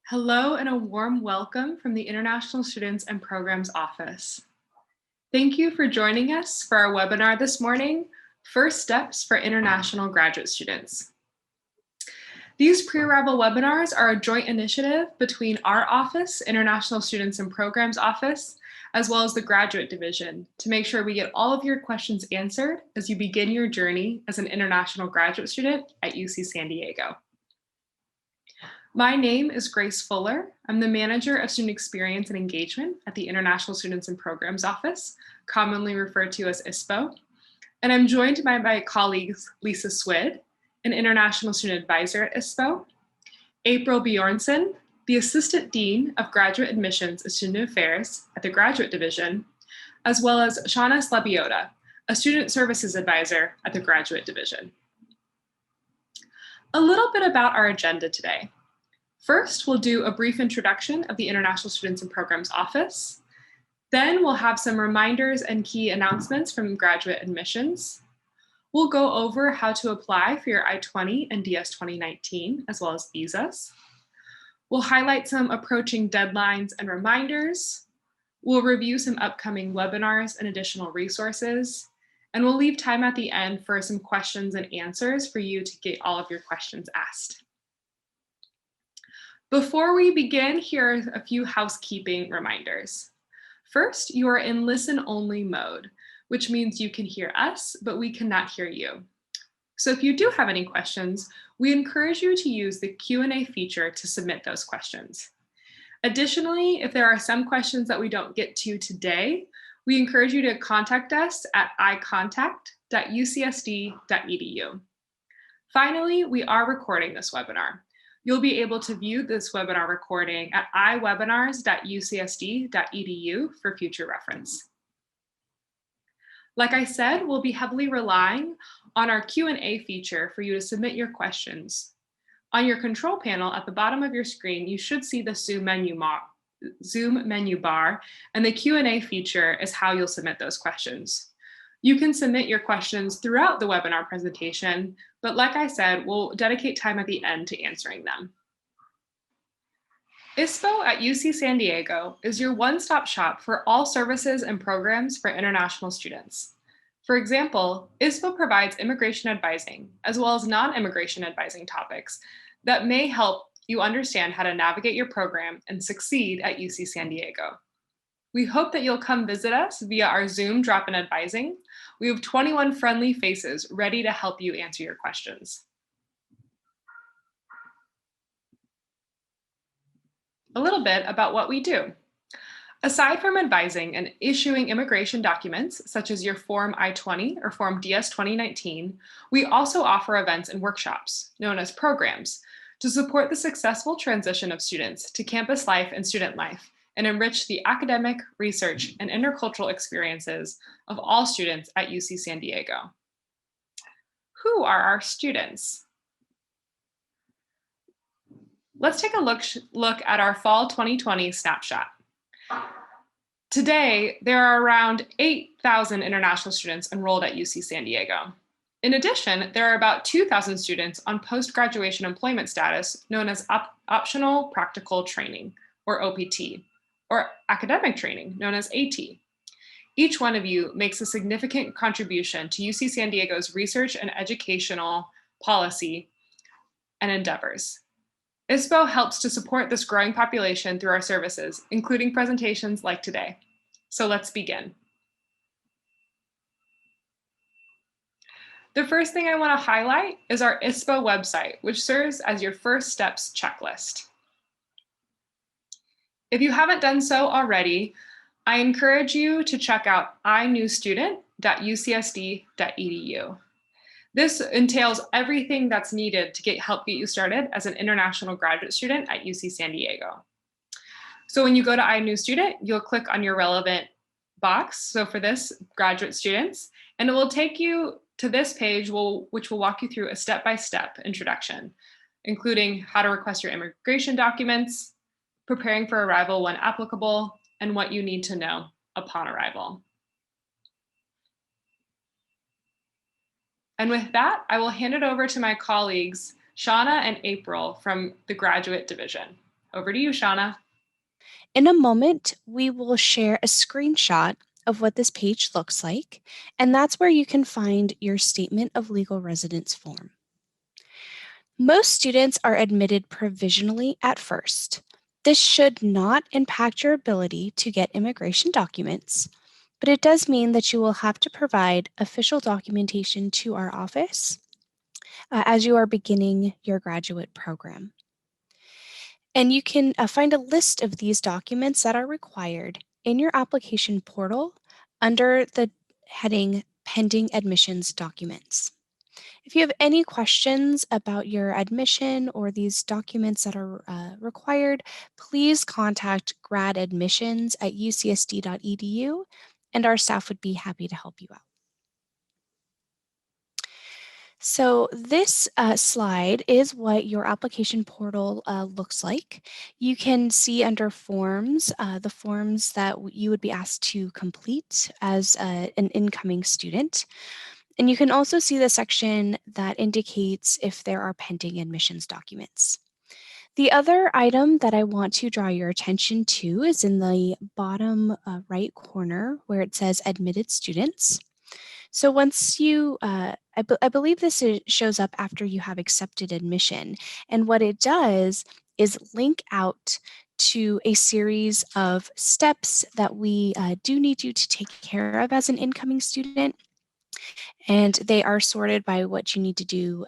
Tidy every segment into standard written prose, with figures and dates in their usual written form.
Hello and a warm welcome from the International Students and Programs Office. Thank you for joining us for our webinar this morning, First Steps for International Graduate Students. These pre-arrival webinars are a joint initiative between our office, International Students and Programs Office, as well as the Graduate Division to make sure we get all of your questions answered as you begin your journey as an international graduate student at UC San Diego. My name is Grace Fuller. I'm the Manager of Student Experience and Engagement at the International Students and Programs Office, commonly referred to as ISPO. And I'm joined by my colleagues, Lisa Swid, an International Student Advisor at ISPO, April Bjornson, the Assistant Dean of Graduate Admissions and Student Affairs at the Graduate Division, as well as Shauna Slabiota, a Student Services Advisor at the Graduate Division. A little bit about our agenda today. First, we'll do a brief introduction of the International Students and Programs Office. Then we'll have some reminders and key announcements from graduate admissions. We'll go over how to apply for your I-20 and DS 2019, as well as visas. We'll highlight some approaching deadlines and reminders. We'll review some upcoming webinars and additional resources. And we'll leave time at the end for some questions and answers for you to get all of your questions asked. Before we begin, here are a few housekeeping reminders. First, you are in listen-only mode, which means you can hear us, but we cannot hear you. So if you do have any questions, we encourage you to use the Q&A feature to submit those questions. Additionally, if there are some questions that we don't get to today, we encourage you to contact us at icontact.ucsd.edu. Finally, we are recording this webinar. You'll be able to view this webinar recording at iwebinars.ucsd.edu for future reference. Like I said, we'll be heavily relying on our Q&A feature for you to submit your questions. On your control panel at the bottom of your screen, you should see the Zoom menu bar, and the Q&A feature is how you'll submit those questions. You can submit your questions throughout the webinar presentation, but like I said, we'll dedicate time at the end to answering them. ISPO at UC San Diego is your one-stop shop for all services and programs for international students. For example, ISPO provides immigration advising, as well as non-immigration advising topics that may help you understand how to navigate your program and succeed at UC San Diego. We hope that you'll come visit us via our Zoom drop-in advising. We have 21 friendly faces ready to help you answer your questions. A little bit about what we do. Aside from advising and issuing immigration documents, such as your Form I-20 or Form DS 2019, we also offer events and workshops, known as programs, to support the successful transition of students to campus life and student life, and enrich the academic, research, and intercultural experiences of all students at UC San Diego. Who are our students? Let's take a look at our Fall 2020 snapshot. Today, there are around 8,000 international students enrolled at UC San Diego. In addition, there are about 2,000 students on post-graduation employment status known as Optional Practical Training, or OPT, or academic training, known as AT. Each one of you makes a significant contribution to UC San Diego's research and educational policy and endeavors. ISPO helps to support this growing population through our services, including presentations like today. So let's begin. The first thing I want to highlight is our ISPO website, which serves as your first steps checklist. If you haven't done so already, I encourage you to check out inewstudent.ucsd.edu. This entails everything that's needed to help get you started as an international graduate student at UC San Diego. So when you go to iNewStudent, you'll click on your relevant box. So for this, graduate students, and it will take you to this page, which will walk you through a step-by-step introduction, including how to request your immigration documents, preparing for arrival when applicable, and what you need to know upon arrival. And with that, I will hand it over to my colleagues, Shauna and April from the Graduate Division. Over to you, Shauna. In a moment, we will share a screenshot of what this page looks like, and that's where you can find your Statement of Legal Residence form. Most students are admitted provisionally at first. This should not impact your ability to get immigration documents, but it does mean that you will have to provide official documentation to our office as you are beginning your graduate program. And you can find a list of these documents that are required in your application portal under the heading Pending Admissions Documents. If you have any questions about your admission or these documents that are required, please contact gradadmissions@ucsd.edu and our staff would be happy to help you out. So this slide is what your application portal looks like. You can see under forms, the forms that you would be asked to complete as an incoming student. And you can also see the section that indicates if there are pending admissions documents. The other item that I want to draw your attention to is in the bottom right corner where it says admitted students. So once you, I believe this shows up after you have accepted admission. And what it does is link out to a series of steps that we do need you to take care of as an incoming student. And they are sorted by what you need to do,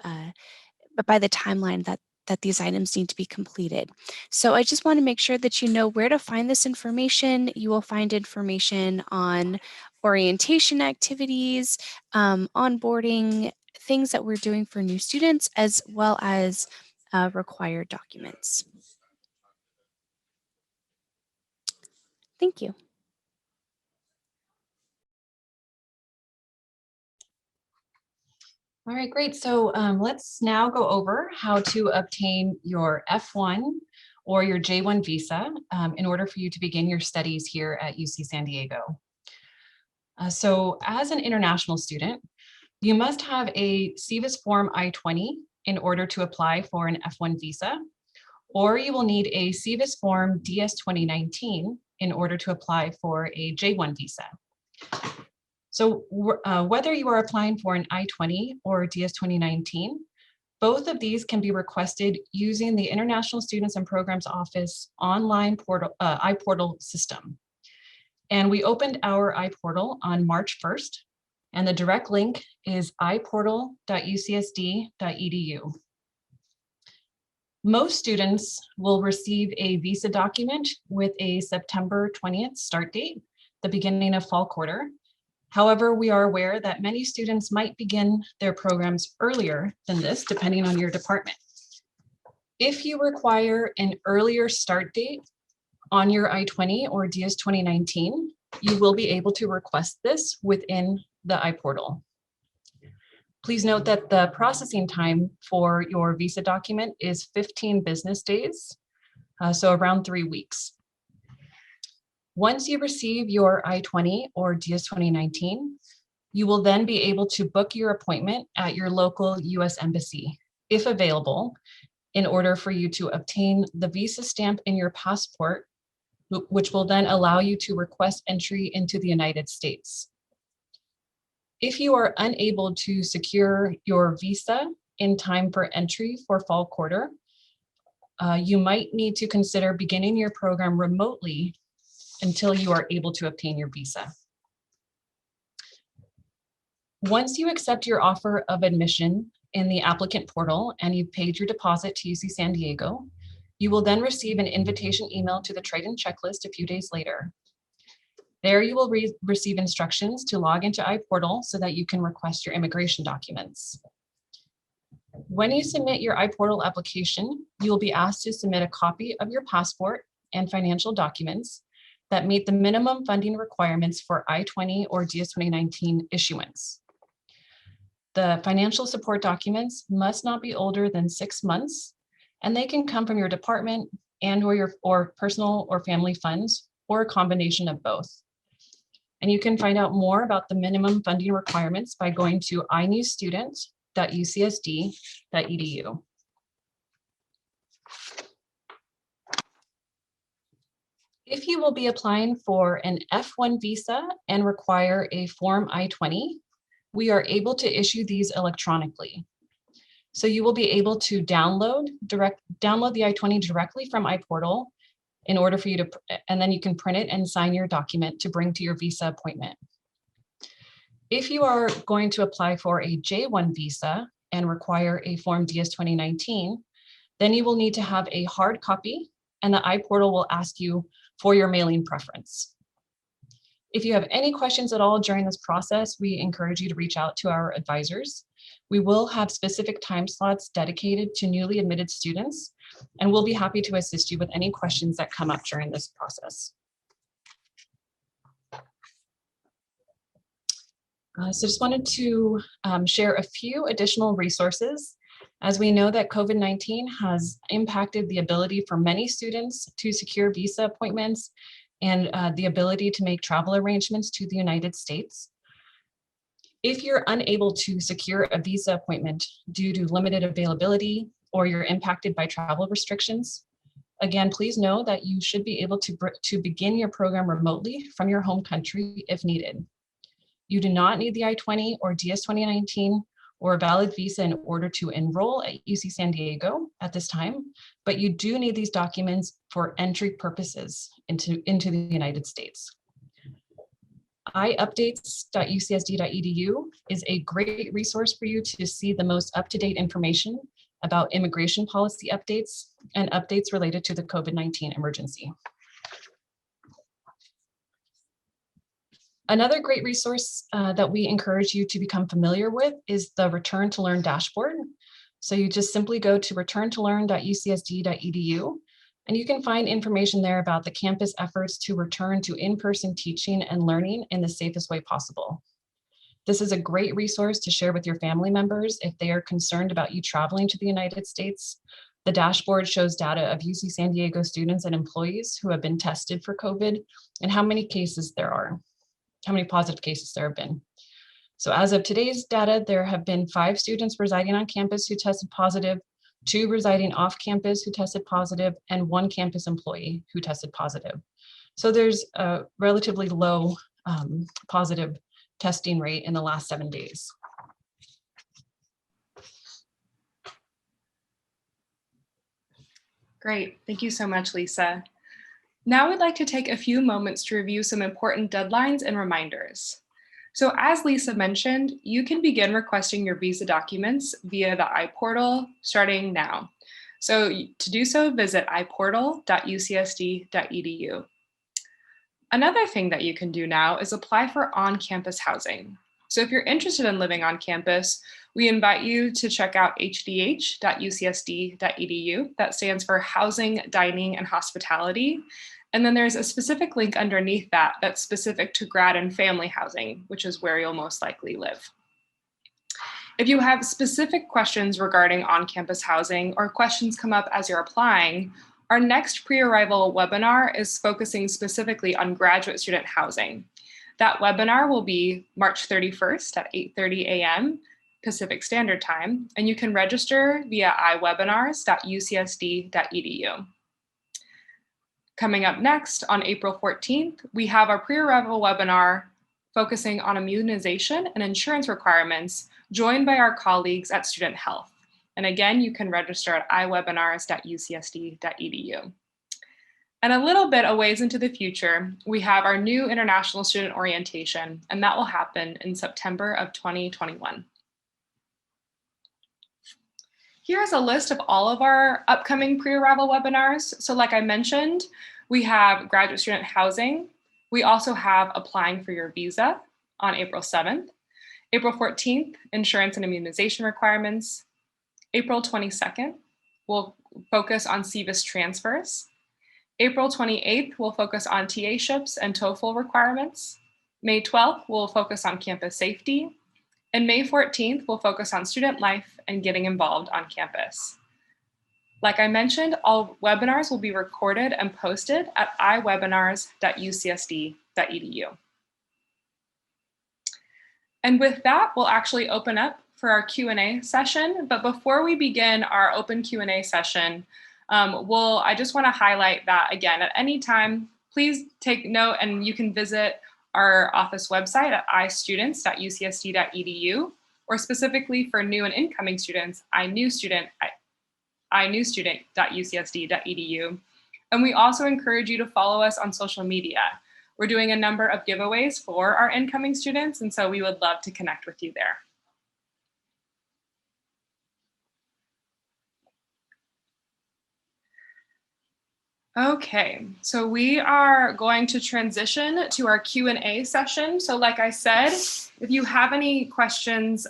but by the timeline that these items need to be completed. So I just want to make sure that you know where to find this information. You will find information on orientation activities, onboarding, things that we're doing for new students, as well as required documents. Thank you. All right, great. So let's now go over how to obtain your F1 or your J1 visa in order for you to begin your studies here at UC San Diego. So as an international student, you must have a SEVIS Form I-20 in order to apply for an F1 visa, or you will need a SEVIS Form DS-2019 in order to apply for a J1 visa. So whether you are applying for an I-20 or DS-2019, both of these can be requested using the International Students and Programs Office online portal, iPortal system. And we opened our iPortal on March 1st, and the direct link is iportal.ucsd.edu. Most students will receive a visa document with a September 20th start date, the beginning of fall quarter. However, we are aware that many students might begin their programs earlier than this, depending on your department. If you require an earlier start date on your I-20 or DS-2019, you will be able to request this within the iPortal. Please note that the processing time for your visa document is 15 business days, so around 3 weeks. Once you receive your I-20 or DS-2019, you will then be able to book your appointment at your local US Embassy, if available, in order for you to obtain the visa stamp in your passport, which will then allow you to request entry into the United States. If you are unable to secure your visa in time for entry for fall quarter, you might need to consider beginning your program remotely until you are able to obtain your visa. Once you accept your offer of admission in the applicant portal and you've paid your deposit to UC San Diego, you will then receive an invitation email to the trade-in checklist a few days later. There you will receive instructions to log into iPortal so that you can request your immigration documents. When you submit your iPortal application, you will be asked to submit a copy of your passport and financial documents that meet the minimum funding requirements for I-20 or DS-2019 issuance. The financial support documents must not be older than 6 months, and they can come from your department and or your personal or family funds, or a combination of both. And you can find out more about the minimum funding requirements by going to inewstudent.ucsd.edu. If you will be applying for an F1 visa and require a Form I-20, we are able to issue these electronically. So you will be able to download the I-20 directly from iPortal in order for you to, and then you can print it and sign your document to bring to your visa appointment. If you are going to apply for a J1 visa and require a Form DS-2019, then you will need to have a hard copy, and the iPortal will ask you for your mailing preference. If you have any questions at all during this process, we encourage you to reach out to our advisors. We will have specific time slots dedicated to newly admitted students, and we'll be happy to assist you with any questions that come up during this process. So just wanted to share a few additional resources, as we know that COVID-19 has impacted the ability for many students to secure visa appointments and the ability to make travel arrangements to the United States. If you're unable to secure a visa appointment due to limited availability or you're impacted by travel restrictions, again, please know that you should be able to begin your program remotely from your home country if needed. You do not need the I-20 or DS-2019 or a valid visa in order to enroll at UC San Diego at this time, but you do need these documents for entry purposes into the United States. iupdates.ucsd.edu is a great resource for you to see the most up-to-date information about immigration policy updates and updates related to the COVID-19 emergency. Another great resource that we encourage you to become familiar with is the Return to Learn dashboard. So you just simply go to return-to-learn.ucsd.edu, and you can find information there about the campus efforts to return to in-person teaching and learning in the safest way possible. This is a great resource to share with your family members if they are concerned about you traveling to the United States. The dashboard shows data of UC San Diego students and employees who have been tested for COVID and how many cases there are. How many positive cases there have been. So as of today's data, there have been 5 students residing on campus who tested positive, 2 residing off campus who tested positive, and 1 campus employee who tested positive. So there's a relatively low positive testing rate in the last 7 days. Great, thank you so much, Lisa. Now we'd like to take a few moments to review some important deadlines and reminders. So as Lisa mentioned, you can begin requesting your visa documents via the iPortal starting now. So to do so, visit iportal.ucsd.edu. Another thing that you can do now is apply for on-campus housing. So if you're interested in living on campus, we invite you to check out hdh.ucsd.edu. That stands for Housing, Dining, and Hospitality. And then there's a specific link underneath that that's specific to grad and family housing, which is where you'll most likely live. If you have specific questions regarding on-campus housing or questions come up as you're applying, our next pre-arrival webinar is focusing specifically on graduate student housing. That webinar will be March 31st at 8:30 a.m. Pacific Standard Time, and you can register via iwebinars.ucsd.edu. Coming up next on April 14th, we have our pre-arrival webinar focusing on immunization and insurance requirements, joined by our colleagues at Student Health. And again, you can register at iwebinars.ucsd.edu. And a little bit a ways into the future, we have our new International Student Orientation, and that will happen in September of 2021. Here's a list of all of our upcoming pre-arrival webinars. So like I mentioned, we have graduate student housing. We also have applying for your visa on April 7th. April 14th, insurance and immunization requirements. April 22nd, we'll focus on SEVIS transfers. April 28th, we'll focus on TA-SHIPs and TOEFL requirements. May 12th, we'll focus on campus safety. And May 14th, we'll focus on student life and getting involved on campus. Like I mentioned, all webinars will be recorded and posted at iwebinars.ucsd.edu. And with that, we'll actually open up for our Q&A session. But before we begin our open Q&A session, I just want to highlight that, again, at any time please take note, and you can visit our office website at istudents.ucsd.edu, or specifically for new and incoming students, inewstudent.ucsd.edu. And we also encourage you to follow us on social media. We're doing a number of giveaways for our incoming students, and so we would love to connect with you there. Okay, so we are going to transition to our Q&A session. So like I said, if you have any questions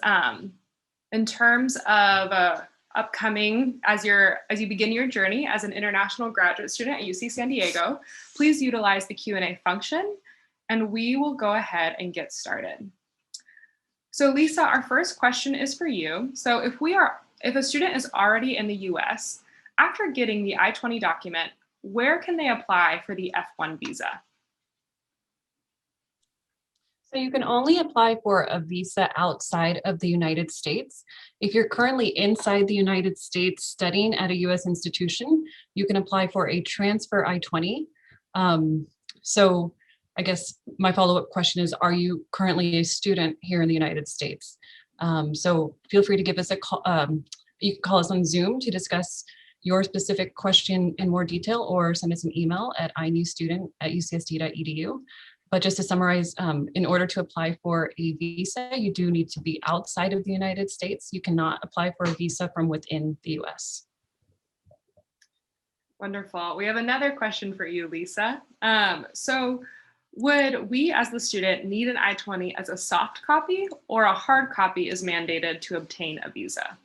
in terms of upcoming, as you begin your journey as an international graduate student at UC San Diego, please utilize the Q&A function, and we will go ahead and get started. So Lisa, our first question is for you. So if a student is already in the US, after getting the I-20 document, where can they apply for the F1 visa? So you can only apply for a visa outside of the United States. If you're currently inside the United States studying at a US institution, you can apply for a transfer I-20. So I guess my follow-up question is, are you currently a student here in the United States? So feel free to give us a call. You can call us on Zoom to discuss your specific question in more detail, or send us an email at inewstudent@ucsd.edu. But just to summarize, in order to apply for a visa, you do need to be outside of the United States. You cannot apply for a visa from within the US. Wonderful. We have another question for you, Lisa. So would we as the student need an I-20 as a soft copy, or a hard copy is mandated to obtain a visa?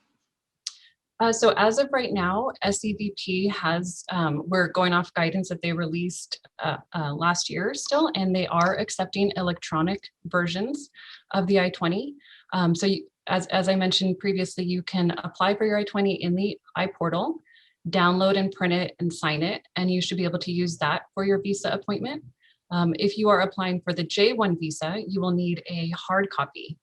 So as of right now, SEVP has, we're going off guidance that they released last year still, and they are accepting electronic versions of the I-20. So as I mentioned previously, you can apply for your I-20 in the iPortal, download and print it and sign it, and you should be able to use that for your visa appointment. If you are applying for the J-1 visa, you will need a hard copy.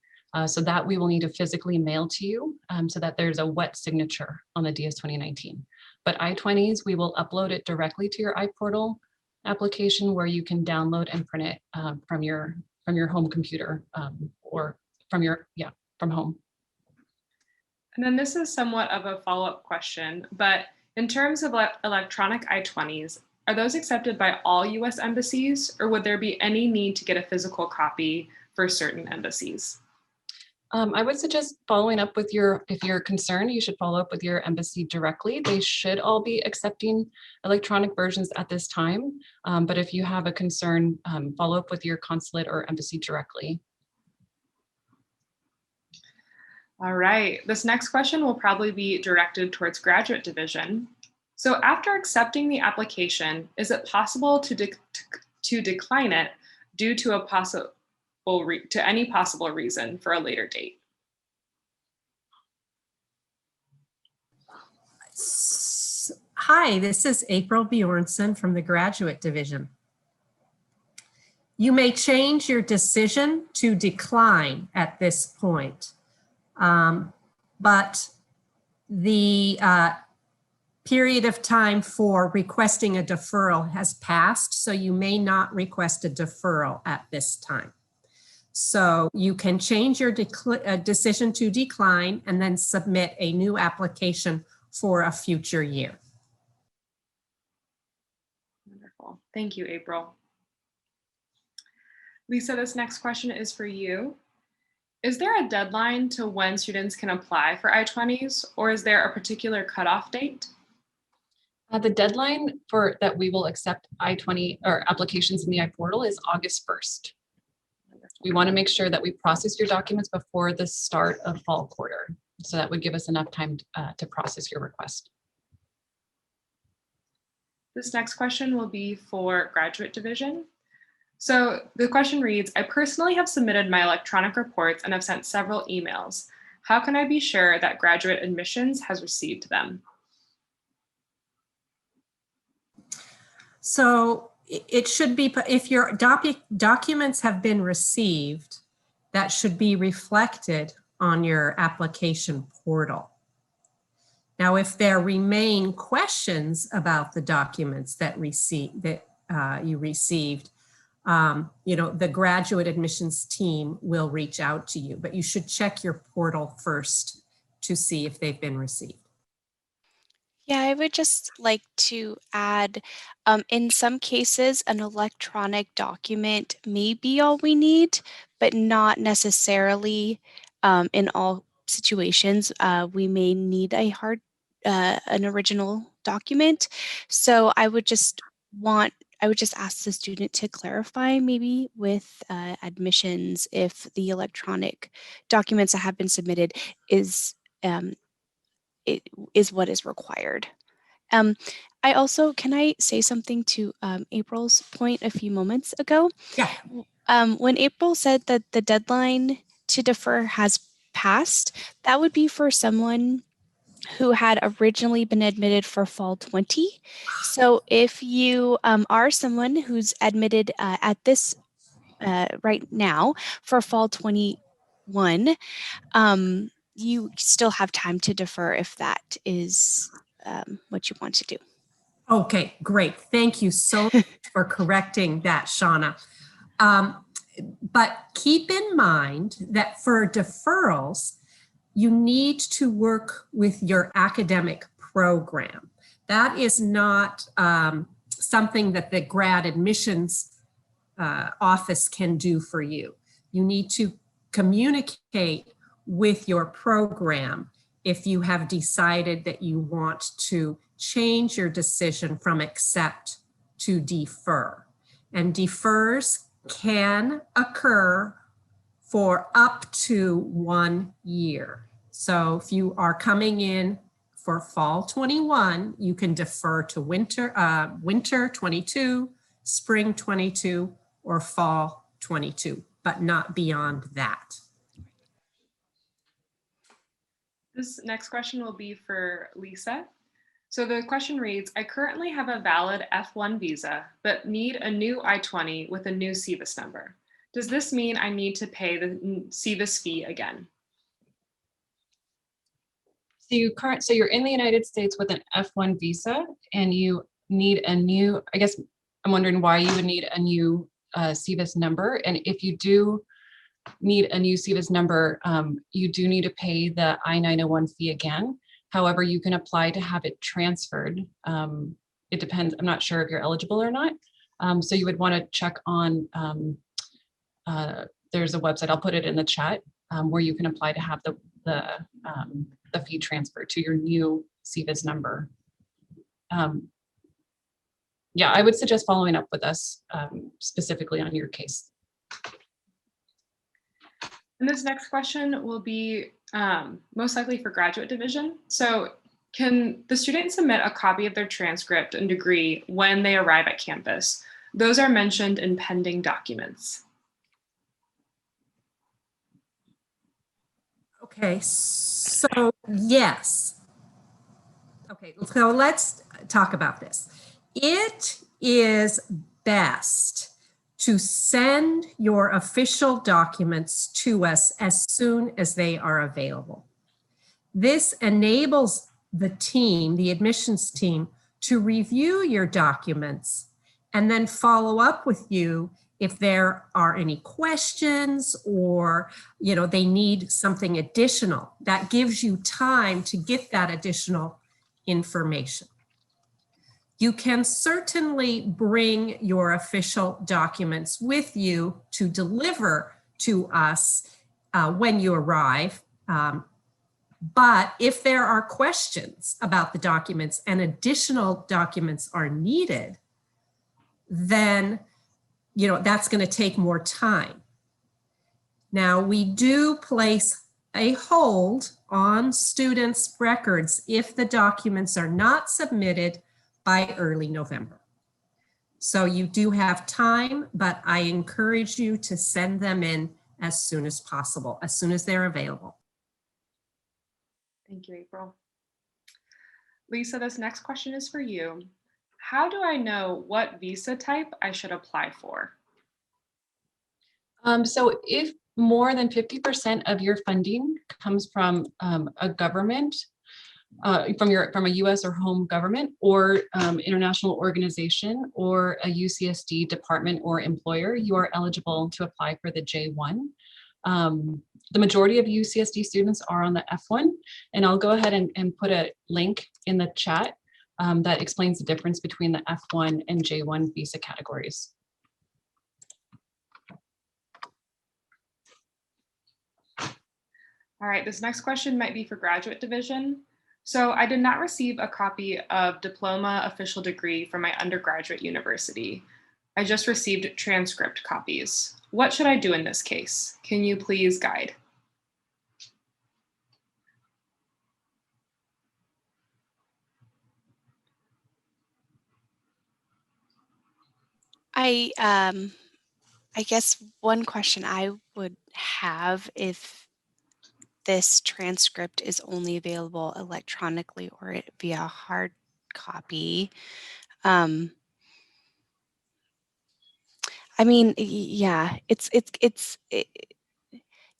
So that we will need to physically mail to you, so that there's a wet signature on the DS 2019. But I-20s, we will upload it directly to your iPortal application, where you can download and print it from your home computer, or from home. And then this is somewhat of a follow-up question, but in terms of electronic I-20s, are those accepted by all US embassies, or would there be any need to get a physical copy for certain embassies? I would suggest following up with if you're concerned, you should follow up with your embassy directly. They should all be accepting electronic versions at this time. But if you have a concern, follow up with your consulate or embassy directly. All right, this next question will probably be directed towards graduate division. So after accepting the application, is it possible to decline it due to any possible reason for a later date? Hi, this is April Bjornson from the Graduate Division. You may change your decision to decline at this point, but the period of time for requesting a deferral has passed, so you may not request a deferral at this time. So you can change your decision to decline and then submit a new application for a future year. Wonderful. Thank you, April. Lisa, this next question is for you. Is there a deadline to when students can apply for I-20s, or is there a particular cutoff date? The deadline for that we will accept I-20 or applications in the iPortal is August 1st. We want to make sure that we process your documents before the start of fall quarter. So that would give us enough time to process your request. This next question will be for graduate division. So the question reads, I personally have submitted my electronic reports and have sent several emails. How can I be sure that graduate admissions has received them? So it should be, if your documents have been received, that should be reflected on your application portal. Now, if there remain questions about the documents that you received, the graduate admissions team will reach out to you, but you should check your portal first to see if they've been received. Yeah, I would just like to add, in some cases, an electronic document may be all we need, but not necessarily in all situations. We may need an original document. So I would just ask the student to clarify maybe with admissions if the electronic documents that have been submitted is um, what is required. Can I say something to April's point a few moments ago? Yeah. When April said that the deadline to defer has passed, that would be for someone who had originally been admitted for fall 20. So if you are someone who's admitted at this right now for fall 21, you still have time to defer if that is what you want to do. Okay, great. Thank you so much for correcting that, Shauna. But keep in mind that for deferrals, you need to work with your academic program. That is not something that the grad admissions office can do for you. You need to communicate with your program if you have decided that you want to change your decision from accept to defer. And defers can occur for up to 1 year. So if you are coming in for fall 21, you can defer to winter 22, spring 22, or fall 22, but not beyond that. This next question will be for Lisa. So the question reads, I currently have a valid F1 visa, but need a new I-20 with a new SEVIS number. Does this mean I need to pay the SEVIS fee again? So you're in the United States with an F1 visa and you need a new, I guess I'm wondering why you would need a new SEVIS number. And if you do need a new SEVIS number, you do need to pay the I-901 fee again. However, you can apply to have it transferred. It depends. I'm not sure if you're eligible or not. So you would want to check on, there's a website, I'll put it in the chat, where you can apply to have the fee transferred to your new SEVIS number. Yeah, I would suggest following up with us specifically on your case. And this next question will be most likely for graduate division. So can the student submit a copy of their transcript and degree when they arrive at campus? Those are mentioned in pending documents. Okay, so yes. Okay, so let's talk about this. It is best to send your official documents to us as soon as they are available. This enables the team, the admissions team, to review your documents and then follow up with you if there are any questions or, they need something additional. That gives you time to get that additional information. You can certainly bring your official documents with you to deliver to us when you arrive. But if there are questions about the documents and additional documents are needed, then that's going to take more time. Now, we do place a hold on students' records if the documents are not submitted by early November. So you do have time, but I encourage you to send them in as soon as possible, as soon as they're available. Thank you, April. Lisa, this next question is for you. How do I know what visa type I should apply for? So if more than 50% of your funding comes from a government from a U.S. or home government or international organization or a UCSD department or employer, you are eligible to apply for the J1. The majority of UCSD students are on the F1, and I'll go ahead and put a link in the chat that explains the difference between the F1 and J1 visa categories. All right, this next question might be for graduate division. So I did not receive a copy of diploma official degree from my undergraduate university. I just received transcript copies. What should I do in this case? Can you please guide? I guess one question I would have, if this transcript is only available electronically or via hard copy. I mean, yeah,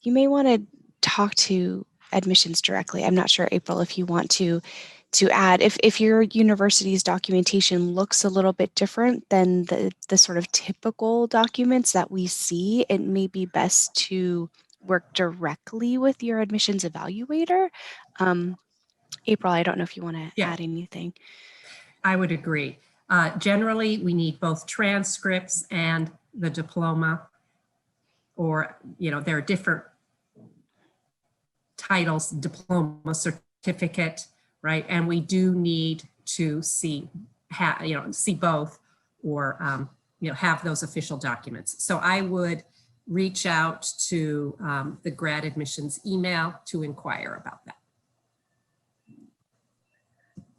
you may want to talk to admissions directly. I'm not sure, April, if you want to add, if your university's documentation looks a little bit different than the sort of typical documents that we see, it may be best to work directly with your admissions evaluator. April, I don't know if you want to add anything. I would agree. Generally, we need both transcripts and the diploma, or, there are different titles, diploma, certificate, right? And we do need to see both, or, have those official documents. So I would reach out to the grad admissions email to inquire about that.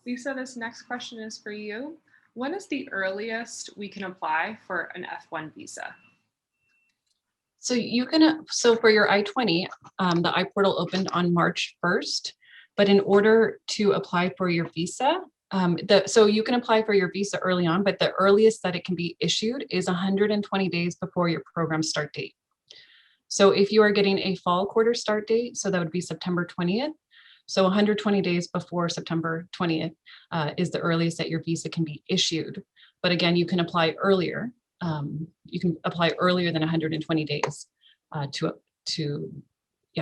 Lisa, this next question is for you. When is the earliest we can apply for an F1 visa? So so for your I-20, the iPortal opened on March 1st, but in order to apply for your visa, so you can apply for your visa early on, but the earliest that it can be issued is 120 days before your program start date. So if you are getting a fall quarter start date, so that would be September 20th, so 120 days before September 20th is the earliest that your visa can be issued. But again, you can apply earlier. You can apply earlier than 120 days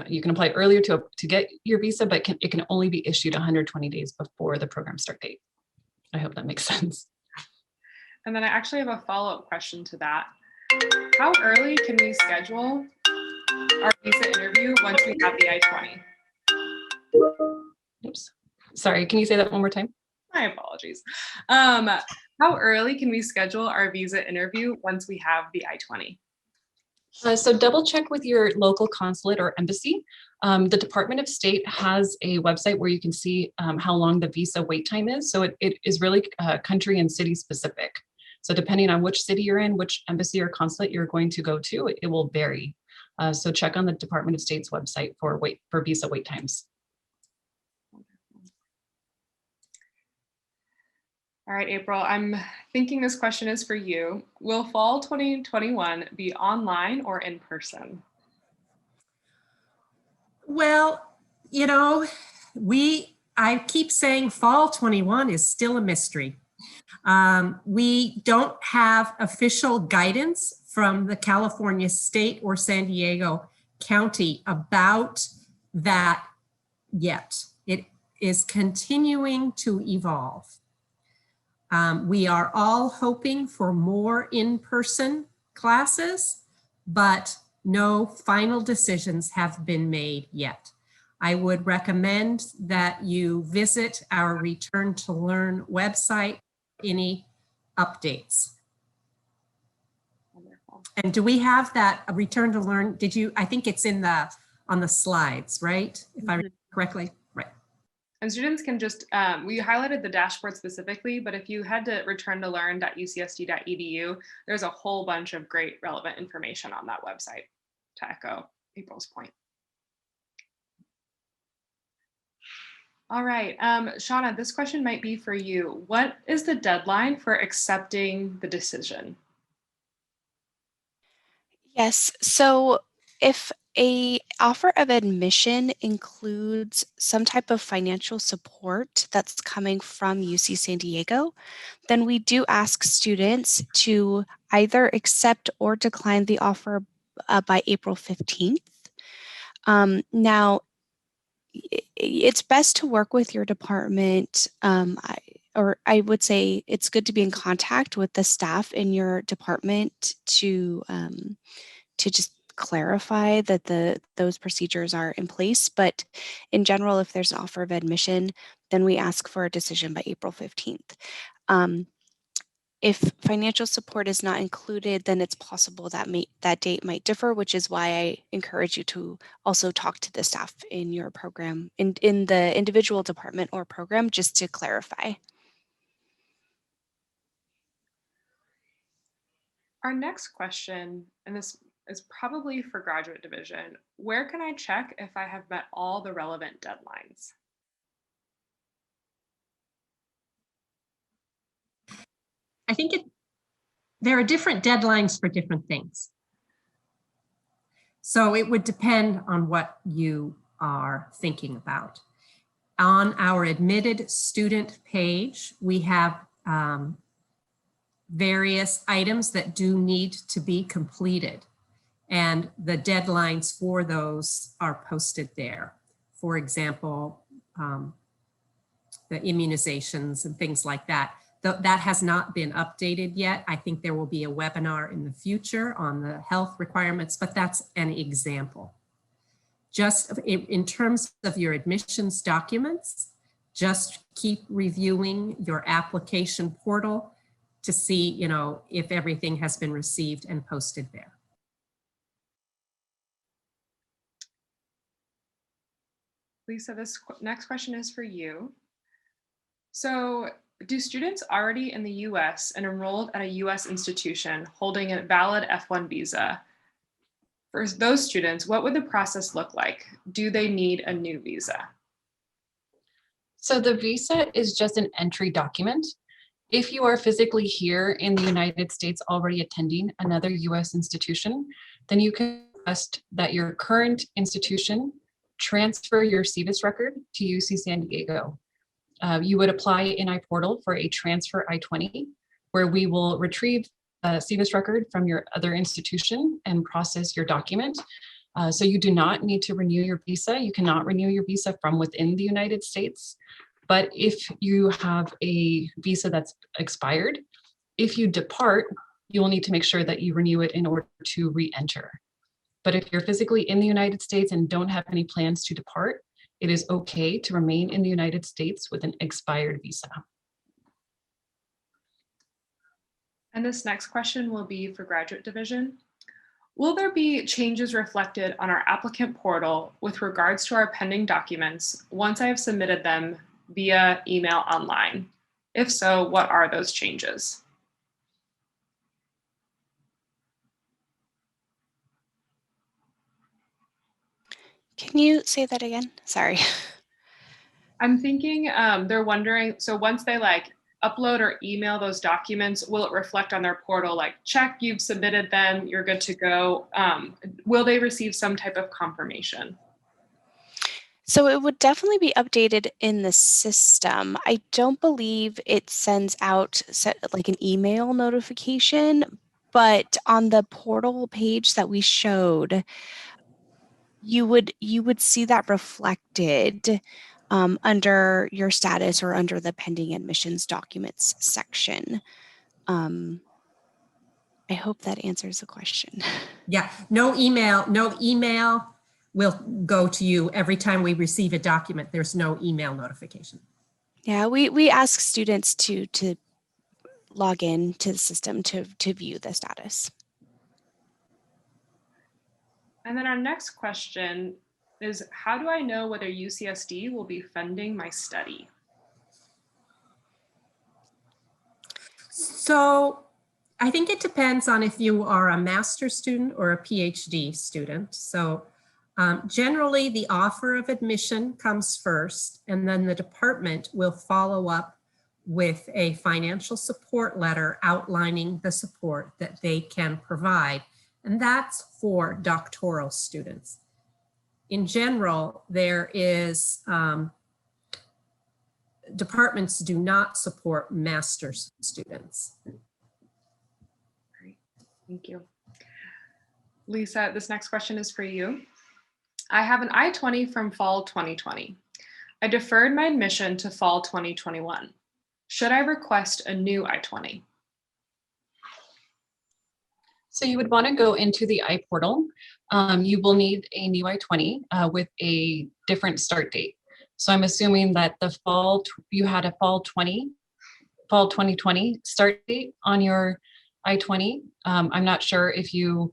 you can apply earlier to get your visa, but it can only be issued 120 days before the program start date. I hope that makes sense. And then I actually have a follow-up question to that. How early can we schedule our visa interview once we have the I-20? Oops. Sorry, can you say that one more time? My apologies. How early can we schedule our visa interview once we have the I-20? So double check with your local consulate or embassy. The Department of State has a website where you can see how long the visa wait time is. So it is really country and city specific. So depending on which city you're in, which embassy or consulate you're going to go to, it will vary. So check on the Department of State's website for visa wait times. All right, April, I'm thinking this question is for you. Will fall 2021 be online or in person? Well, I keep saying fall 21 is still a mystery. We don't have official guidance from the California State or San Diego County about that yet. It is continuing to evolve. We are all hoping for more in-person classes, but no final decisions have been made yet. I would recommend that you visit our Return to Learn website, any updates. Wonderful. And do we have that Return to Learn? I think it's on the slides, right? If I remember correctly. And students can just, we highlighted the dashboard specifically, but if you head to returntolearn.ucsd.edu, there's a whole bunch of great relevant information on that website, to echo April's point. All right, Shauna, this question might be for you. What is the deadline for accepting the decision? Yes, so if a offer of admission includes some type of financial support that's coming from UC San Diego, then we do ask students to either accept or decline the offer by April 15th. Now, it's best to work with your department, or I would say it's good to be in contact with the staff in your department to just clarify that those procedures are in place. But in general, if there's an offer of admission, then we ask for a decision by April 15th. If financial support is not included, then it's possible that that date might differ, which is why I encourage you to also talk to the staff in your program, in the individual department or program, just to clarify. Our next question, and this is probably for graduate division, where can I check if I have met all the relevant deadlines? I think there are different deadlines for different things. So it would depend on what you are thinking about. On our admitted student page, we have various items that do need to be completed, and the deadlines for those are posted there. For example, the immunizations and things like that. That has not been updated yet. I think there will be a webinar in the future on the health requirements, but that's an example. Just in terms of your admissions documents, just keep reviewing your application portal to see, if everything has been received and posted there. Lisa, this next question is for you. So, do students already in the US and enrolled at a US institution holding a valid F1 visa, for those students, what would the process look like? Do they need a new visa? So the visa is just an entry document. If you are physically here in the United States already attending another US institution, then you can request that your current institution transfer your SEVIS record to UC San Diego. You would apply in iPortal for a transfer I-20, where we will retrieve a SEVIS record from your other institution and process your document. So you do not need to renew your visa. You cannot renew your visa from within the United States. But if you have a visa that's expired, if you depart, you will need to make sure that you renew it in order to re-enter. But if you're physically in the United States and don't have any plans to depart, it is okay to remain in the United States with an expired visa. And this next question will be for graduate division. Will there be changes reflected on our applicant portal with regards to our pending documents once I have submitted them via email online? If so, what are those changes? Can you say that again? Sorry. I'm thinking they're wondering, so once they upload or email those documents, will it reflect on their portal, check, you've submitted them, you're good to go? Will they receive some type of confirmation? So it would definitely be updated in the system. I don't believe it sends out an email notification, but on the portal page that we showed, you would see that reflected under your status or under the pending admissions documents section. I hope that answers the question. Yeah, no email will go to you every time we receive a document. There's no email notification. Yeah, we ask students to log in to the system to view the status. And then our next question is, how do I know whether UCSD will be funding my study? So I think it depends on if you are a master's student or a PhD student. So generally the offer of admission comes first, and then the department will follow up with a financial support letter outlining the support that they can provide and that's for doctoral students. In general, there is, departments do not support master's students. Great, thank you. Lisa, this next question is for you. I have an I-20 from fall 2020. I deferred my admission to fall 2021. Should I request a new I-20? So you would want to go into the iPortal. You will need a new I-20 with a different start date. So I'm assuming that you had a fall 2020 start date on your I-20. I'm not sure if you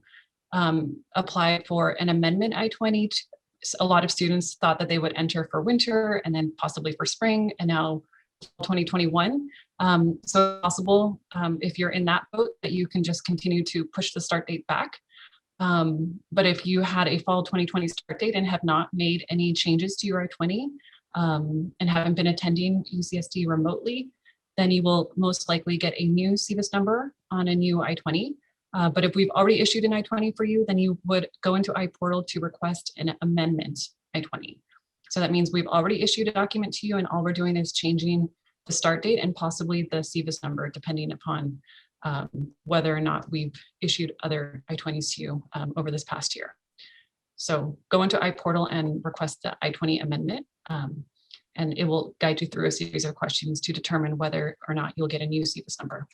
applied for an amendment I-20. A lot of students thought that they would enter for winter and then possibly for spring, and now 2021. So it's possible if you're in that boat that you can just continue to push the start date back. But if you had a fall 2020 start date and have not made any changes to your I-20 and haven't been attending UCSD remotely, then you will most likely get a new SEVIS number on a new I-20. But if we've already issued an I-20 for you, then you would go into iPortal to request an amendment I-20. So that means we've already issued a document to you, and all we're doing is changing the start date and possibly the SEVIS number, depending upon whether or not we've issued other I-20s to you over this past year. So go into iPortal and request the I-20 amendment, and it will guide you through a series of questions to determine whether or not you'll get a new SEVIS number.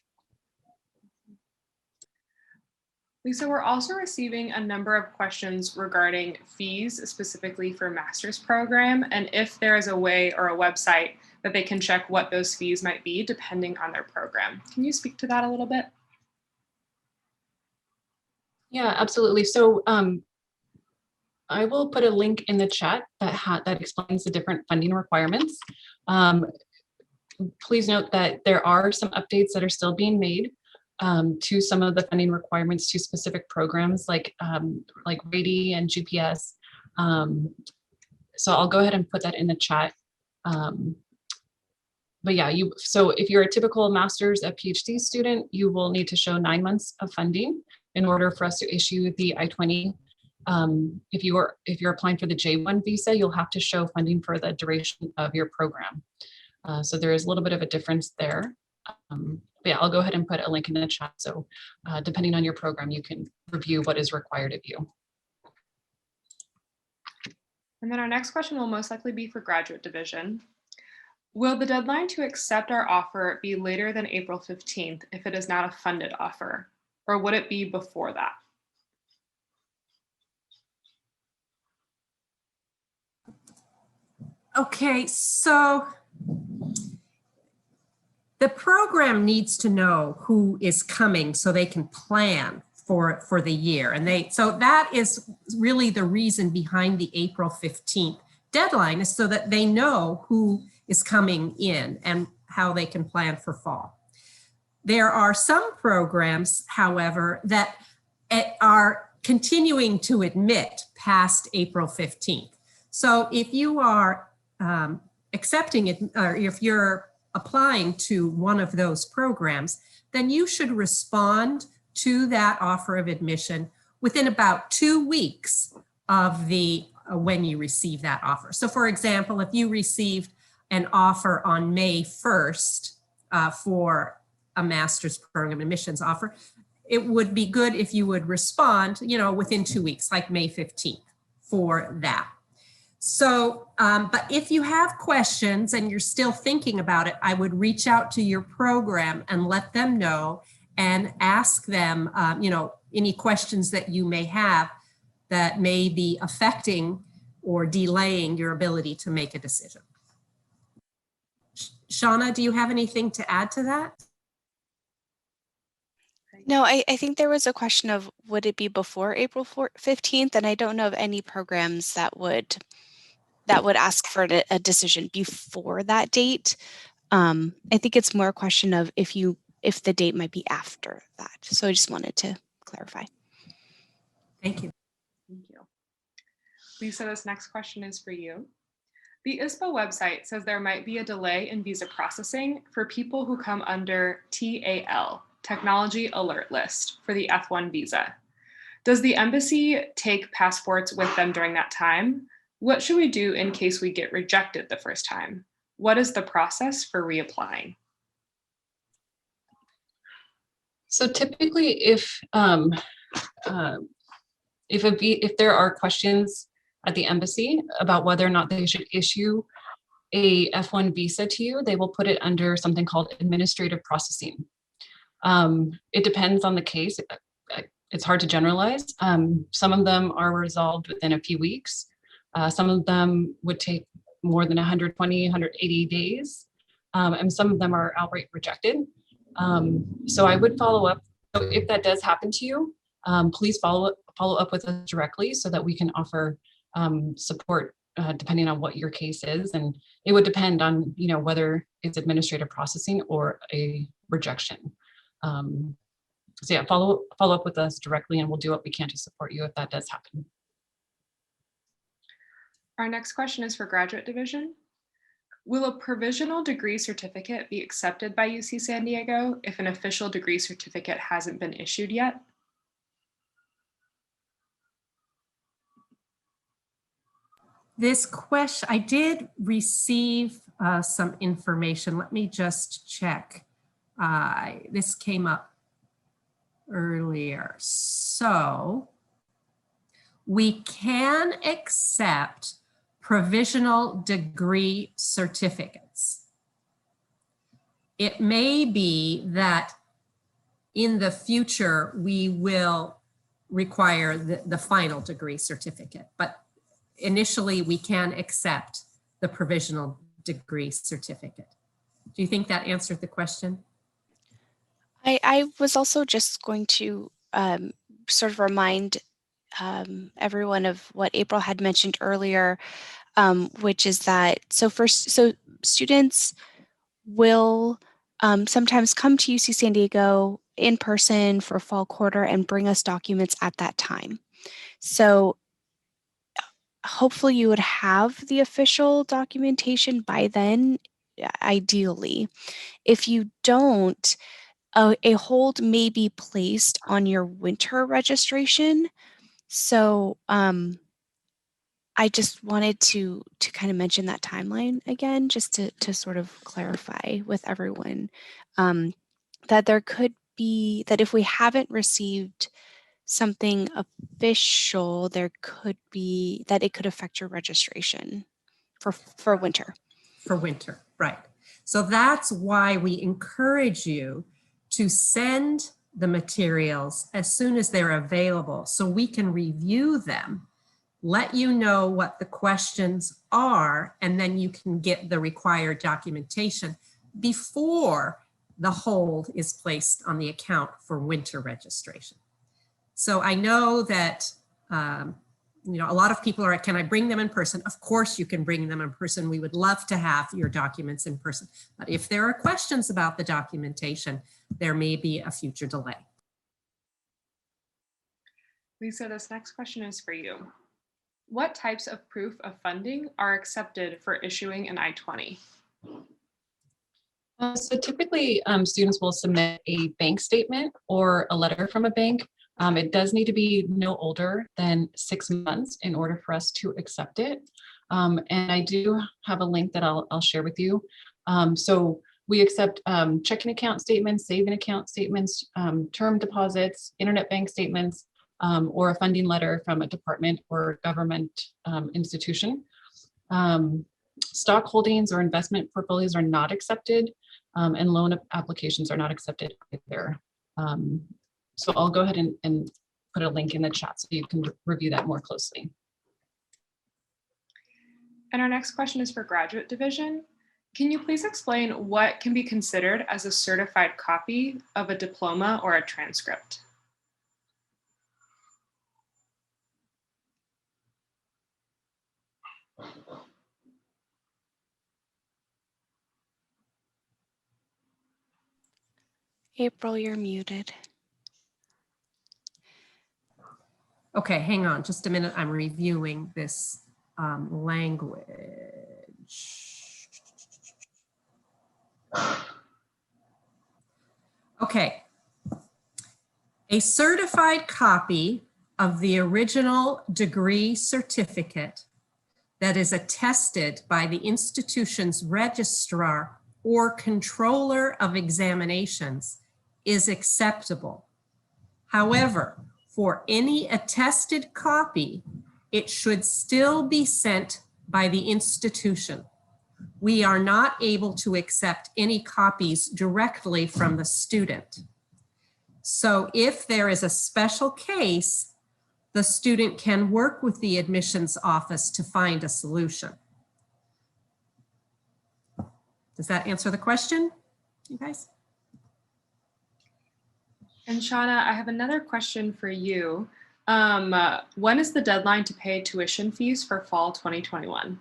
Lisa, we're also receiving a number of questions regarding fees, specifically for master's program, and if there is a way or a website that they can check what those fees might be depending on their program. Can you speak to that a little bit? Yeah, absolutely. So I will put a link in the chat that explains the different funding requirements. Please note that there are some updates that are still being made to some of the funding requirements to specific programs like RADI and GPS. So I'll go ahead and put that in the chat. But yeah, so if you're a typical master's or PhD student, you will need to show 9 months of funding in order for us to issue the I-20. If you're applying for the J-1 visa, you'll have to show funding for the duration of your program. So there is a little bit of a difference there. But yeah, I'll go ahead and put a link in the chat. So depending on your program, you can review what is required of you. And then our next question will most likely be for graduate division. Will the deadline to accept our offer be later than April 15th if it is not a funded offer, or would it be before that? Okay, so the program needs to know who is coming so they can plan for the year. And so that is really the reason behind the April 15th deadline, is so that they know who is coming in and how they can plan for fall. There are some programs, however, that are continuing to admit past April 15th. So if you are accepting it, or if you're applying to one of those programs, then you should respond to that offer of admission within about 2 weeks of when you receive that offer. So for example, if you received an offer on May 1st for a master's program admissions offer, it would be good if you would respond, within 2 weeks, like May 15th for that. So, but if you have questions and you're still thinking about it, I would reach out to your program and let them know and ask them, any questions that you may have that may be affecting or delaying your ability to make a decision. Shauna, do you have anything to add to that? No, I think there was a question of, would it be before April 15th? And I don't know of any programs that would ask for a decision before that date. I think it's more a question of if the date might be after that. So I just wanted to clarify. Thank you. Thank you. Lisa, this next question is for you. The ISPA website says there might be a delay in visa processing for people who come under TAL, Technology Alert List, for the F1 visa. Does the embassy take passports with them during that time? What should we do in case we get rejected the first time? What is the process for reapplying? So typically, if there are questions at the embassy about whether or not they should issue a F1 visa to you, they will put it under something called administrative processing. It depends on the case. It's hard to generalize. Some of them are resolved within a few weeks. Some of them would take more than 120, 180 days. And some of them are outright rejected. So I would follow up. So if that does happen to you, please follow up with us directly so that we can offer support depending on what your case is. And it would depend on, whether it's administrative processing or a rejection. So yeah, follow up with us directly and we'll do what we can to support you if that does happen. Our next question is for Graduate Division. Will a provisional degree certificate be accepted by UC San Diego if an official degree certificate hasn't been issued yet? This question, I did receive some information. Let me just check. This came up earlier. So we can accept provisional degree certificates. It may be that in the future we will require the final degree certificate, but initially we can accept the provisional degree certificate. Do you think that answered the question? I was also just going to sort of remind everyone of what April had mentioned earlier, which is that so students will sometimes come to UC San Diego in person for fall quarter and bring us documents at that time. So hopefully you would have the official documentation by then, ideally. If you don't, a hold may be placed on your winter registration. So I just wanted to kind of mention that timeline again, just to sort of clarify with everyone that there could be, that if we haven't received something official, there could be, that it could affect your registration for winter. For winter, right. So that's why we encourage you to send the materials as soon as they're available so we can review them, let you know what the questions are, and then you can get the required documentation before the hold is placed on the account for winter registration. So I know that a lot of people are, can I bring them in person? Of course you can bring them in person. We would love to have your documents in person. But if there are questions about the documentation, there may be a future delay. Lisa, this next question is for you. What types of proof of funding are accepted for issuing an I-20? So typically students will submit a bank statement or a letter from a bank. It does need to be no older than 6 months in order for us to accept it. And I do have a link that I'll share with you. So we accept checking account statements, saving account statements, term deposits, internet bank statements, or a funding letter from a department or government institution. Stock holdings or investment portfolios are not accepted, and loan applications are not accepted either. So I'll go ahead and put a link in the chat so you can review that more closely. And our next question is for Graduate Division. Can you please explain what can be considered as a certified copy of a diploma or a transcript? April, you're muted. Okay, hang on just a minute. I'm reviewing this language. Okay. A certified copy of the original degree certificate that is attested by the institution's registrar or controller of examinations is acceptable. However, for any attested copy, it should still be sent by the institution. We are not able to accept any copies directly from the student. So if there is a special case, the student can work with the admissions office to find a solution. Does that answer the question, you guys? And Shauna, I have another question for you. When is the deadline to pay tuition fees for fall 2021?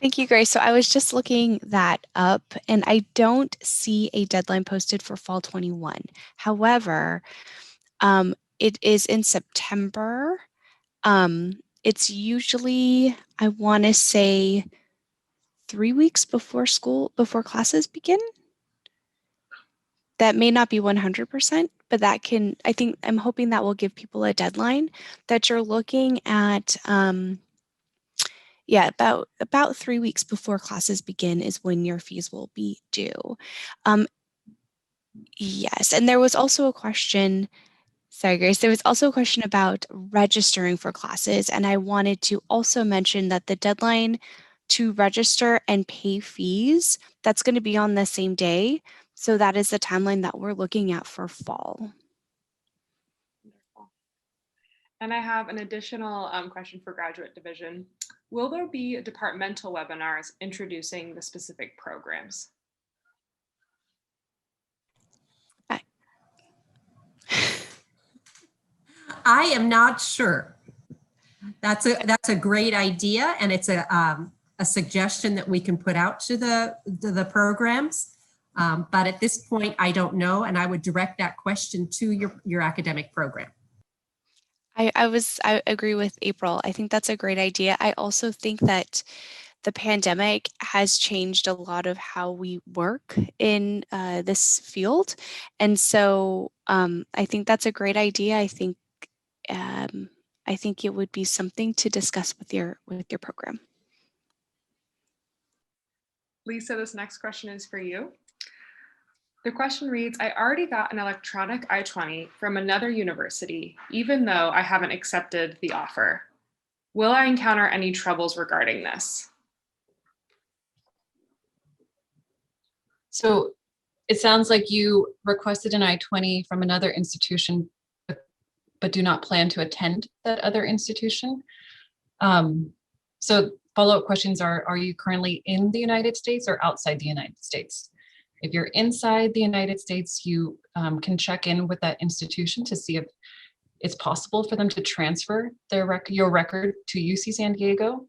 Thank you, Grace. So I was just looking that up and I don't see a deadline posted for fall 21. However, it is in September. It's usually, I want to say 3 weeks before classes begin. That may not be 100%, but that can, I'm hoping that will give people a deadline that you're looking at. Yeah, about 3 weeks before classes begin is when your fees will be due. Yes, and there was also a question, sorry, Grace, there was also a question about registering for classes, and I wanted to also mention that the deadline to register and pay fees, that's going to be on the same day. So that is the timeline that we're looking at for fall. Wonderful. And I have an additional question for graduate division. Will there be departmental webinars introducing the specific programs? I am not sure. That's a great idea, and it's a suggestion that we can put out to the programs. But at this point, I don't know, and I would direct that question to your academic program. I agree with April. I think that's a great idea. I also think that the pandemic has changed a lot of how we work in this field. And so I think that's a great idea. I think it would be something to discuss with your program. Lisa, this next question is for you. The question reads, I already got an electronic I-20 from another university, even though I haven't accepted the offer. Will I encounter any troubles regarding this? So it sounds like you requested an I-20 from another institution, but do not plan to attend that other institution. So follow-up questions are you currently in the United States or outside the United States? If you're inside the United States, you can check in with that institution to see if it's possible for them to transfer your record to UC San Diego.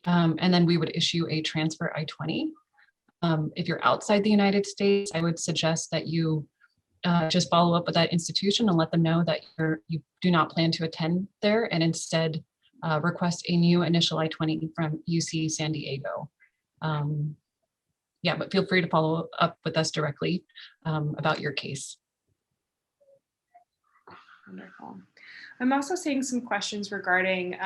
And then we would issue a transfer I-20. If you're outside the United States, I would suggest that you just follow up with that institution and let them know that you do not plan to attend there, and instead request a new initial I-20 from UC San Diego. Yeah, but feel free to follow up with us directly about your case. Wonderful. I'm also seeing some questions regarding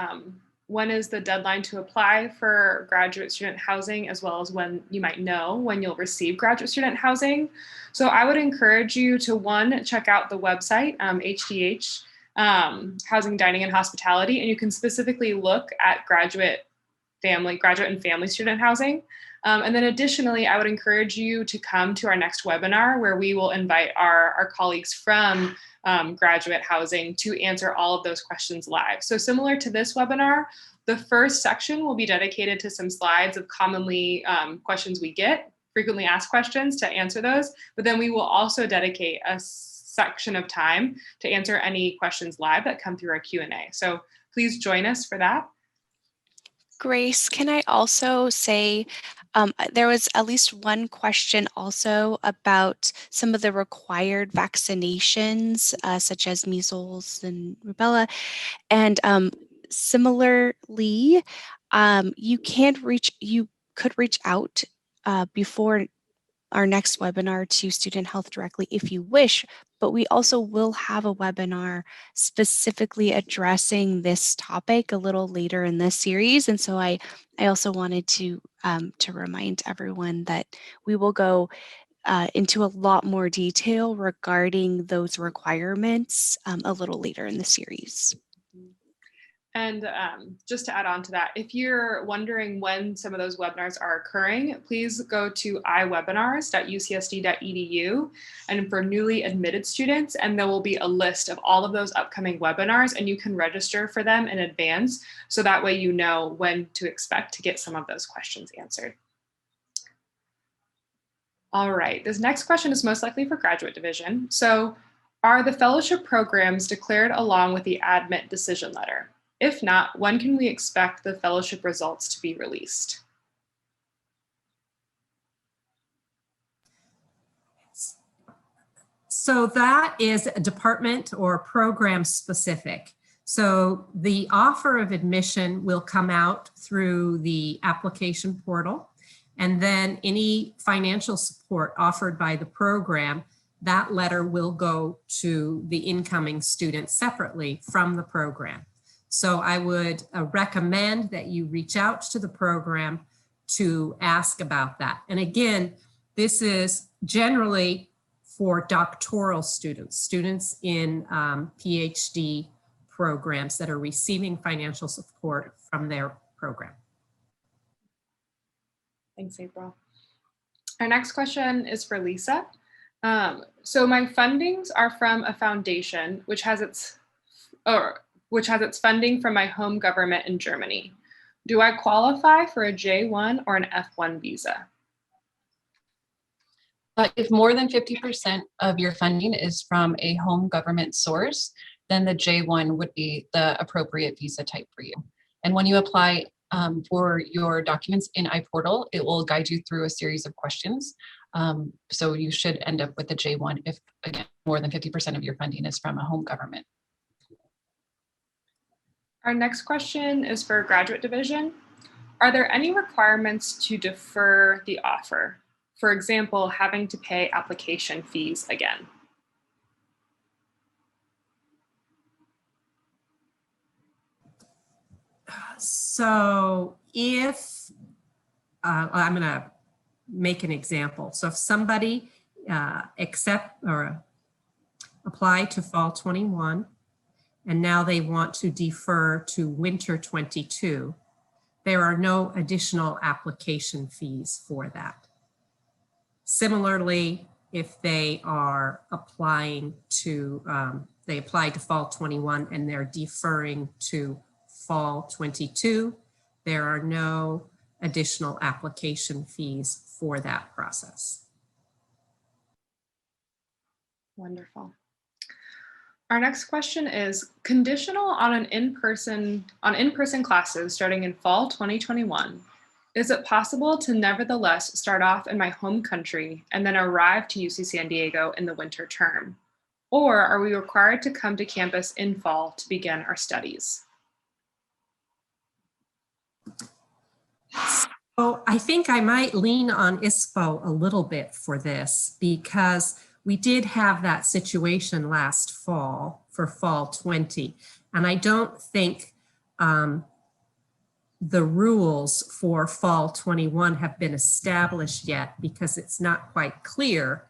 when is the deadline to apply for graduate student housing, as well as when you might know when you'll receive graduate student housing. So I would encourage you to, one, check out the website, HDH, Housing, Dining, and Hospitality, and you can specifically look at graduate and family student housing. And then additionally, I would encourage you to come to our next webinar where we will invite our colleagues from graduate housing to answer all of those questions live. So similar to this webinar, the first section will be dedicated to some slides of commonly questions we get, frequently asked questions, to answer those. But then we will also dedicate a section of time to answer any questions live that come through our Q&A. So please join us for that. Grace, can I also say, there was at least one question also about some of the required vaccinations, such as measles and rubella. And similarly, you could reach out before our next webinar to Student Health directly if you wish, but we also will have a webinar specifically addressing this topic a little later in this series. And so I also wanted to remind everyone that we will go into a lot more detail regarding those requirements a little later in the series. And just to add on to that, if you're wondering when some of those webinars are occurring, please go to iwebinars.ucsd.edu and for newly admitted students, and there will be a list of all of those upcoming webinars, and you can register for them in advance. So that way you know when to expect to get some of those questions answered. All right, this next question is most likely for graduate division. So are the fellowship programs declared along with the admit decision letter? If not, when can we expect the fellowship results to be released? So that is a department or program specific. So the offer of admission will come out through the application portal, and then any financial support offered by the program, that letter will go to the incoming student separately from the program. So I would recommend that you reach out to the program to ask about that. And again, this is generally for doctoral students, students in PhD programs that are receiving financial support from their program. Thanks, April. Our next question is for Lisa. So my fundings are from a foundation which has its funding from my home government in Germany. Do I qualify for a J1 or an F1 visa? If more than 50% of your funding is from a home government source, then the J1 would be the appropriate visa type for you. And when you apply for your documents in iPortal, it will guide you through a series of questions. So you should end up with the J1 if, again, more than 50% of your funding is from a home government. Our next question is for graduate division. Are there any requirements to defer the offer? For example, having to pay application fees again? So if, I'm going to make an example. So if somebody apply to fall 21, and now they want to defer to winter 22, there are no additional application fees for that. Similarly, if they are applying to, they applied to fall 21 and they're deferring to fall 22, there are no additional application fees for that process. Wonderful. Our next question is conditional on in-person classes starting in fall 2021. Is it possible to nevertheless start off in my home country and then arrive to UC San Diego in the winter term? Or are we required to come to campus in fall to begin our studies? So I think I might lean on ISPO a little bit for this, because we did have that situation last fall for fall 20. And I don't think the rules for fall 21 have been established yet, because it's not quite clear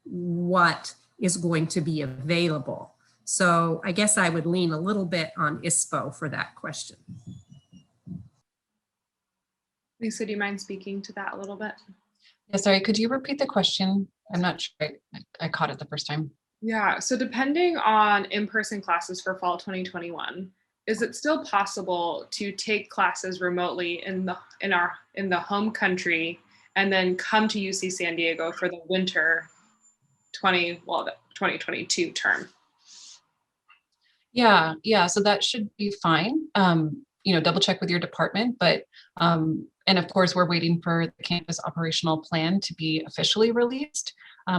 what is going to be available. So I guess I would lean a little bit on ISPO for that question. Lisa, do you mind speaking to that a little bit? Yeah, sorry, could you repeat the question? I'm not sure I caught it the first time. Yeah, so depending on in-person classes for fall 2021, is it still possible to take classes remotely in the home country and then come to UC San Diego for the winter 2022 term? Yeah, so that should be fine. Double check with your department, but and of course we're waiting for the campus operational plan to be officially released.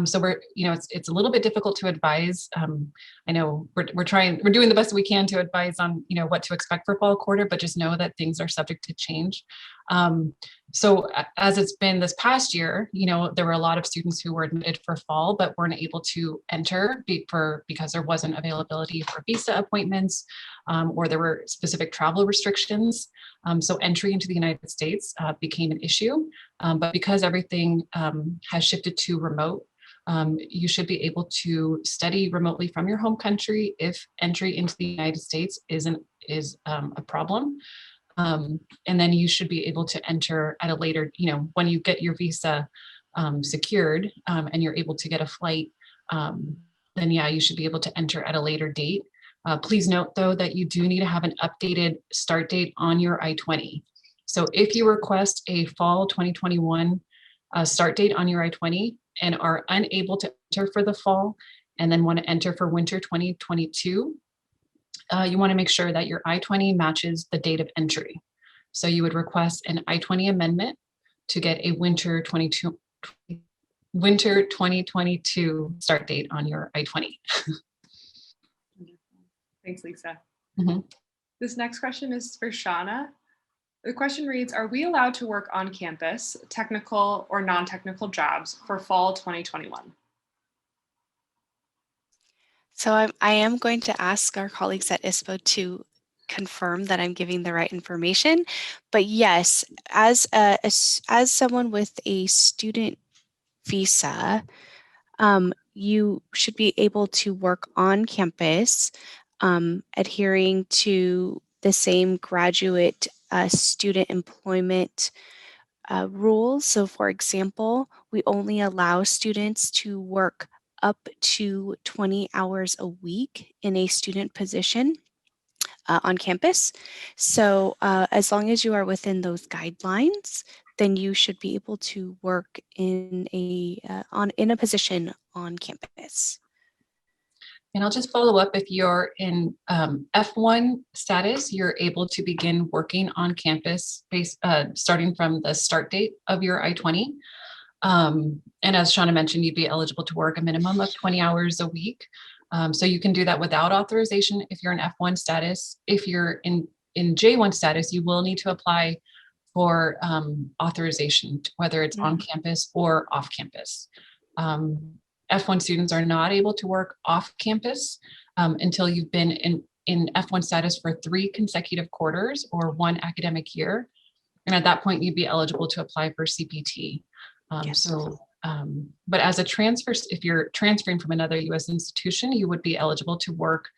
So it's a little bit difficult to advise. I know we're doing the best we can to advise on, what to expect for fall quarter, but just know that things are subject to change. So as it's been this past year, there were a lot of students who were admitted for fall, but weren't able to enter because there wasn't availability for visa appointments, or there were specific travel restrictions. So entry into the United States became an issue, but because everything has shifted to remote, you should be able to study remotely from your home country if entry into the United States is a problem. And then you should be able to enter at a later, when you get your visa secured and you're able to get a flight, then yeah, you should be able to enter at a later date. Please note though that you do need to have an updated start date on your I-20. So if you request a fall 2021 start date on your I-20 and are unable to enter for the fall and then want to enter for winter 2022, you want to make sure that your I-20 matches the date of entry. So you would request an I-20 amendment to get a winter 2022 start date on your I-20. Thanks, Lisa. Mhm. This next question is for Shauna. The question reads, are we allowed to work on campus, technical or non-technical jobs for fall 2021? So I am going to ask our colleagues at ISPO to confirm that I'm giving the right information. But yes, as someone with a student visa, you should be able to work on campus, adhering to the same graduate student employment rules. So for example, we only allow students to work up to 20 hours a week in a student position on campus. So as long as you are within those guidelines, then you should be able to work in a position on campus. And I'll just follow up, if you're in F1 status, you're able to begin working on campus starting from the start date of your I-20. And as Shauna mentioned, you'd be eligible to work a minimum of 20 hours a week. So you can do that without authorization if you're in F1 status. If you're in J1 status, you will need to apply for authorization, whether it's on campus or off campus. F1 students are not able to work off campus until you've been in F1 status for 3 consecutive quarters or 1 academic year. And at that point, you'd be eligible to apply for CPT. Yes. But as a transfer, if you're transferring from another U.S. institution, you would be eligible to work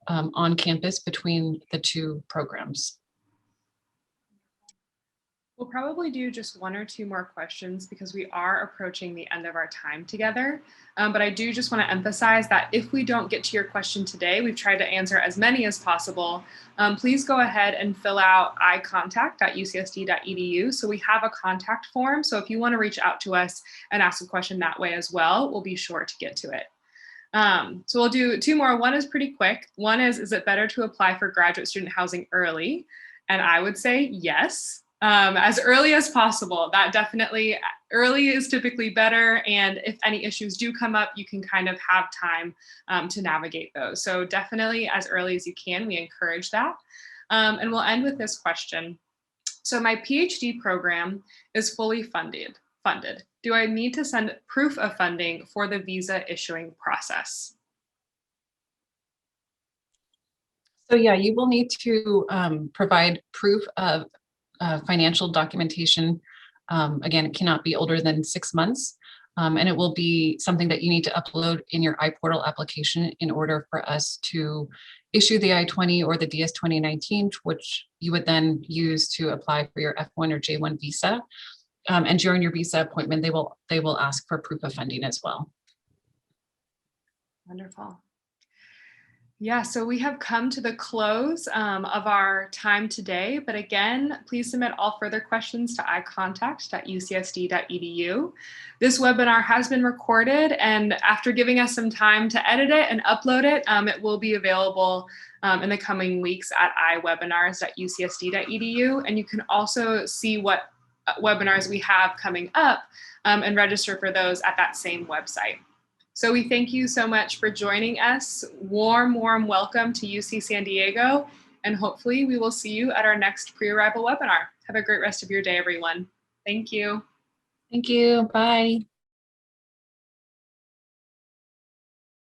on campus between the 2 programs. We'll probably do just 1 or 2 more questions because we are approaching the end of our time together. But I do just want to emphasize that if we don't get to your question today, we've tried to answer as many as possible. Please go ahead and fill out icontact.ucsd.edu. So we have a contact form. So if you want to reach out to us and ask a question that way as well, we'll be sure to get to it. So we'll do 2 more. 1 is pretty quick. 1 is it better to apply for graduate student housing early? And I would say yes. As early as possible. That definitely, early is typically better. And if any issues do come up, you can kind of have time to navigate those. So definitely as early as you can, we encourage that. And we'll end with this question. So my PhD program is fully funded. Do I need to send proof of funding for the visa issuing process? So yeah, you will need to provide proof of financial documentation. Again, it cannot be older than 6 months. And it will be something that you need to upload in your iPortal application in order for us to issue the I-20 or the DS-2019, which you would then use to apply for your F1 or J1 visa. And during your visa appointment, they will ask for proof of funding as well. Wonderful. Yeah, so we have come to the close of our time today, but again, please submit all further questions to icontact.ucsd.edu. This webinar has been recorded, and after giving us some time to edit it and upload it, it will be available in the coming weeks at iwebinars.ucsd.edu, and you can also see what webinars we have coming up and register for those at that same website. So we thank you so much for joining us. Warm welcome to UC San Diego, and hopefully we will see you at our next pre-arrival webinar. Have a great rest of your day, everyone. Thank you. Thank you. Bye.